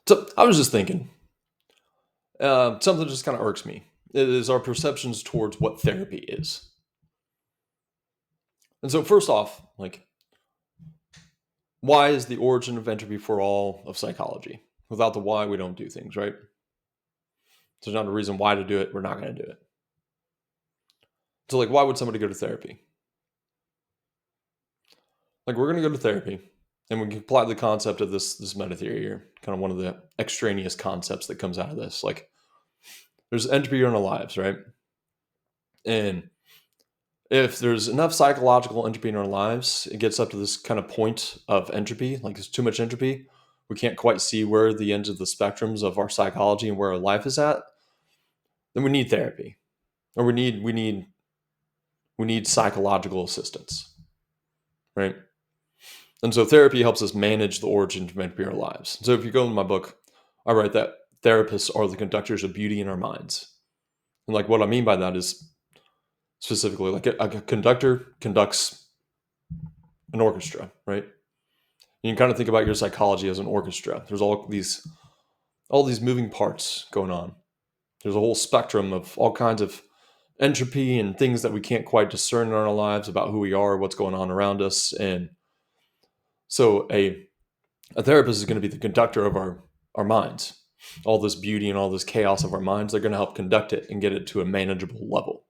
So I was just thinking, something that just kind of irks me. It is our perceptions towards what therapy is. And so, first off, why is the origin of entropy for all of psychology? Without the why, we don't do things, right? There's not a reason why to do it. We're not going to do it. So, why would somebody go to therapy? We're going to go to therapy, and we can apply the concept of this meta theory here, kind of one of the extraneous concepts that comes out of this. There's entropy in our lives, right? And if there's enough psychological entropy in our lives, it gets up to this kind of point of entropy, like there's too much entropy. We can't quite see where the ends of the spectrums of our psychology and where our life is at. Then we need therapy, or we need psychological assistance, right? And so therapy helps us manage the origin of entropy in our lives. So if you go in my book, I write that therapists are the conductors of beauty in our minds. And what I mean by that is specifically a conductor conducts an orchestra, right? You can kind of think about your psychology as an orchestra. There's all these moving parts going on. There's a whole spectrum of all kinds of entropy and things that we can't quite discern in our lives about who we are, what's going on around us. And so a therapist is going to be the conductor of our minds. All this beauty and all this chaos of our minds, they're going to help conduct it and get it to a manageable level.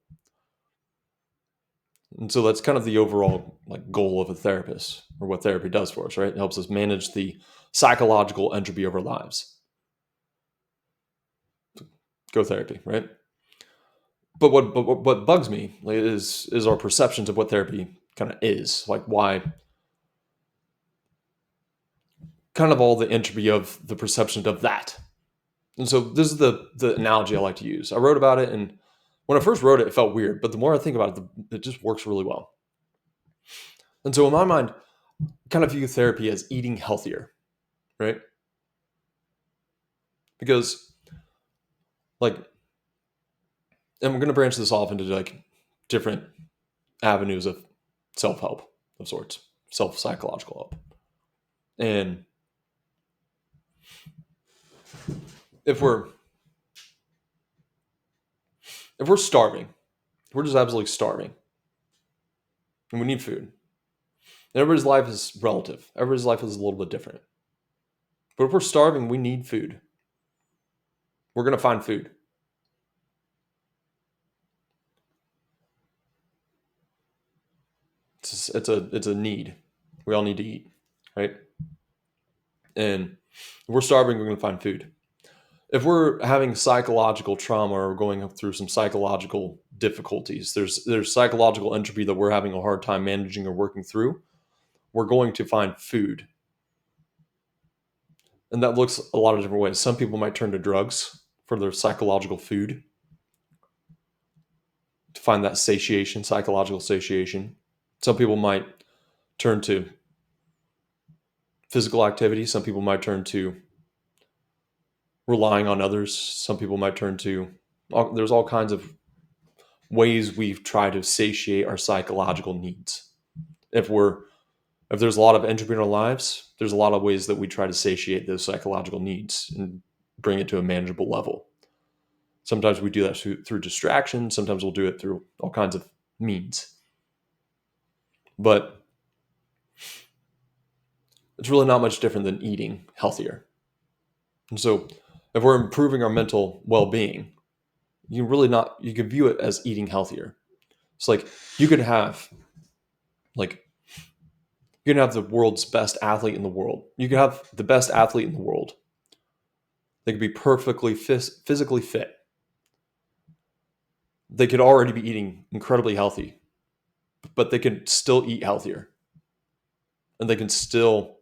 And so that's kind of the overall goal of a therapist, or what therapy does for us, right? It helps us manage the psychological entropy of our lives. Go therapy, right? But what bugs me is our perceptions of what therapy kind of is. Why kind of all the entropy of the perception of that. And so this is the analogy I like to use. I wrote about it, and when I first wrote it, it felt weird. But the more I think about it, it just works really well. And so in my mind, I kind of view therapy as eating healthier, right? Because and we're going to branch this off into different avenues of self-help of sorts, self-psychological help. And if we're starving, we're just absolutely starving, and we need food. And everybody's life is relative. Everybody's life is a little bit different. But if we're starving, we need food. We're going to find food. It's a need. We all need to eat, right? And if we're starving, we're going to find food. If we're having psychological trauma or going through some psychological difficulties, there's psychological entropy that we're having a hard time managing or working through, we're going to find food. And that looks a lot of different ways. Some people might turn to drugs for their psychological food, to find that satiation, psychological satiation. Some people might turn to physical activity. Some people might turn to relying on others. Some people might turn to, there's all kinds of ways we try to satiate our psychological needs. If there's a lot of entropy in our lives, there's a lot of ways that we try to satiate those psychological needs and bring it to a manageable level. Sometimes we do that through distraction. Sometimes we'll do it through all kinds of means. But it's really not much different than eating healthier. And so if we're improving our mental well-being, you can view it as eating healthier. It's you could have the world's best athlete in the world. You could have the best athlete in the world. They could be perfectly physically fit. They could already be eating incredibly healthy, but they could still eat healthier. And they can still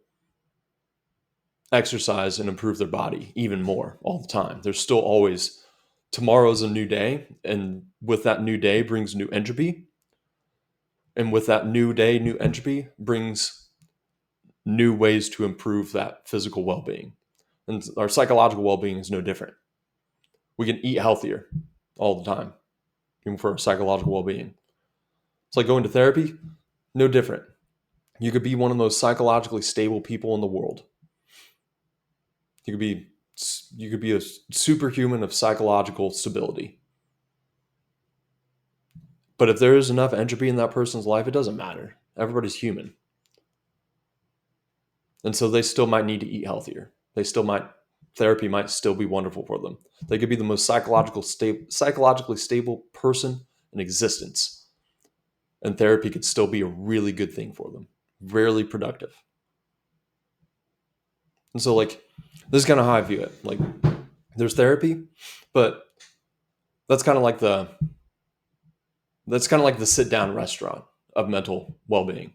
exercise and improve their body even more all the time. There's still always, tomorrow's a new day, and with that new day brings new entropy. And with that new day, new entropy brings new ways to improve that physical well-being. And our psychological well-being is no different. We can eat healthier all the time, even for our psychological well-being. It's like going to therapy, no different. You could be one of those psychologically stable people in the world. You could be You could be a superhuman of psychological stability. But if there is enough entropy in that person's life, it doesn't matter. Everybody's human. And so they still might need to eat healthier. Therapy might still be wonderful for them. They could be the most psychologically stable person in existence. And therapy could still be a really good thing for them. Rarely productive. And so, like, this is kind of how I view it. Like, there's therapy, but that's kind of like the sit-down restaurant of mental well-being.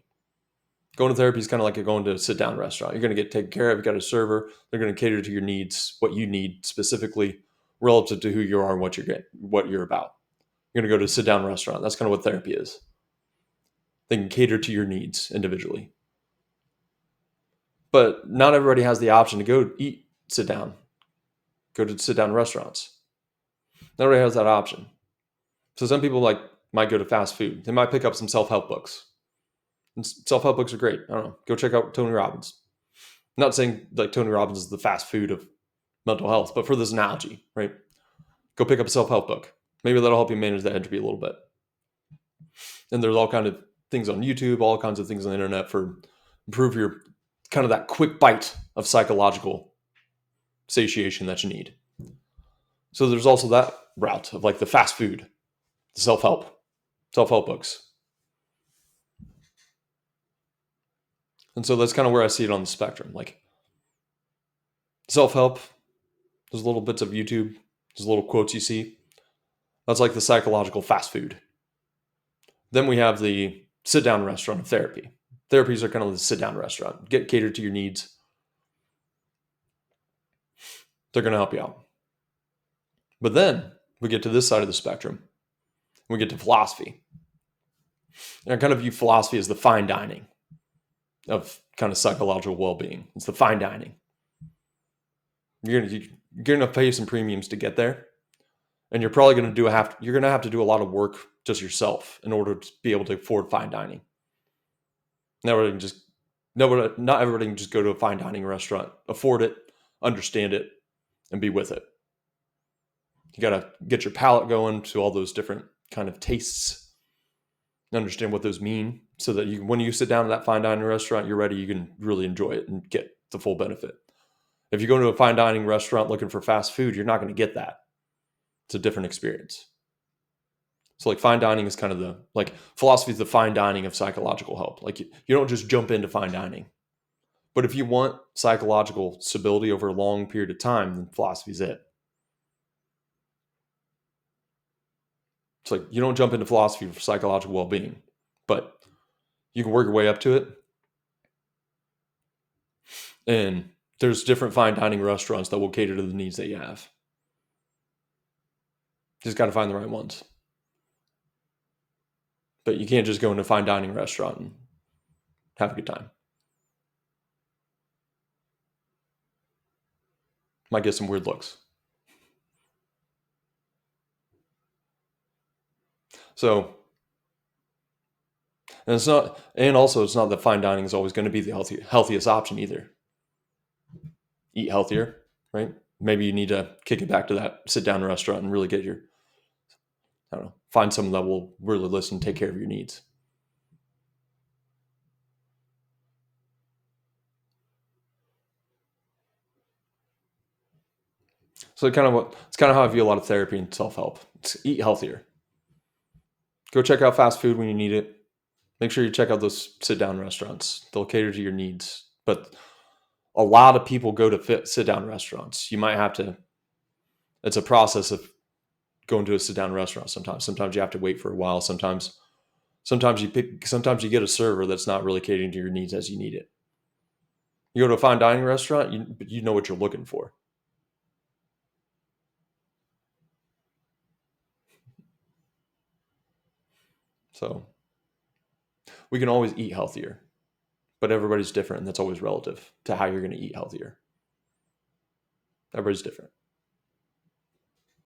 Going to therapy is kind of like going to a sit-down restaurant. You're going to get taken care of. You got a server. They're going to cater to your needs, what you need specifically, relative to who you are and what you're about. You're going to go to a sit-down restaurant. That's kind of what therapy is. They can cater to your needs individually. But not everybody has the option to go eat, sit down, go to sit-down restaurants. Not everybody has that option. So some people might go to fast food. They might pick up some self-help books. And self-help books are great. I don't know. Go check out Tony Robbins. I'm not saying like Tony Robbins is the fast food of mental health, but for this analogy, right? Go pick up a self-help book. Maybe that'll help you manage that entropy a little bit. And there's all kinds of things on YouTube, all kinds of things on the internet for improve your kind of that quick bite of psychological satiation that you need. So there's also that route of like the fast food, the self-help books. And so that's kind of where I see it on the spectrum. Like self-help, there's little bits of YouTube, there's little quotes you see. That's like the psychological fast food. Then we have the sit-down restaurant of therapy. Therapies are kind of the sit-down restaurant. Get catered to your needs. They're going to help you out. But then we get to this side of the spectrum. We get to philosophy. And I kind of view philosophy as the fine dining of kind of psychological well-being. It's the fine dining. You're going to pay some premiums to get there. And you're probably going to have to do a lot of work just yourself in order to be able to afford fine dining. Not everybody can just go to a fine dining restaurant, afford it, understand it, and be with it. You got to get your palate going to all those different kind of tastes, understand what those mean, so that when you sit down at that fine dining restaurant, you're ready, you can really enjoy it and get the full benefit. If you go to a fine dining restaurant looking for fast food, you're not going to get that. It's a different experience. So like fine dining is kind of philosophy is the fine dining of psychological help. Like you don't just jump into fine dining. But if you want psychological stability over a long period of time, then philosophy is it. It's like you don't jump into philosophy for psychological well-being, but you can work your way up to it. And there's different fine dining restaurants that will cater to the needs that you have. Just got to find the right ones. But you can't just go into a fine dining restaurant and have a good time. Might get some weird looks. So, and it's not that fine dining is always going to be the healthiest option either. Eat healthier, right? Maybe you need to kick it back to that sit-down restaurant and really get find someone that will really listen and take care of your needs. So it's kind of how I view a lot of therapy and self-help. It's eat healthier. Go check out fast food when you need it. Make sure you check out those sit-down restaurants. They'll cater to your needs. But a lot of people go to sit-down restaurants. You might have to, it's a process of going to a sit-down restaurant sometimes. Sometimes you have to wait for a while. Sometimes you get a server that's not really catering to your needs as you need it. You go to a fine dining restaurant, you know what you're looking for. So we can always eat healthier, but everybody's different, and that's always relative to how you're going to eat healthier. Everybody's different.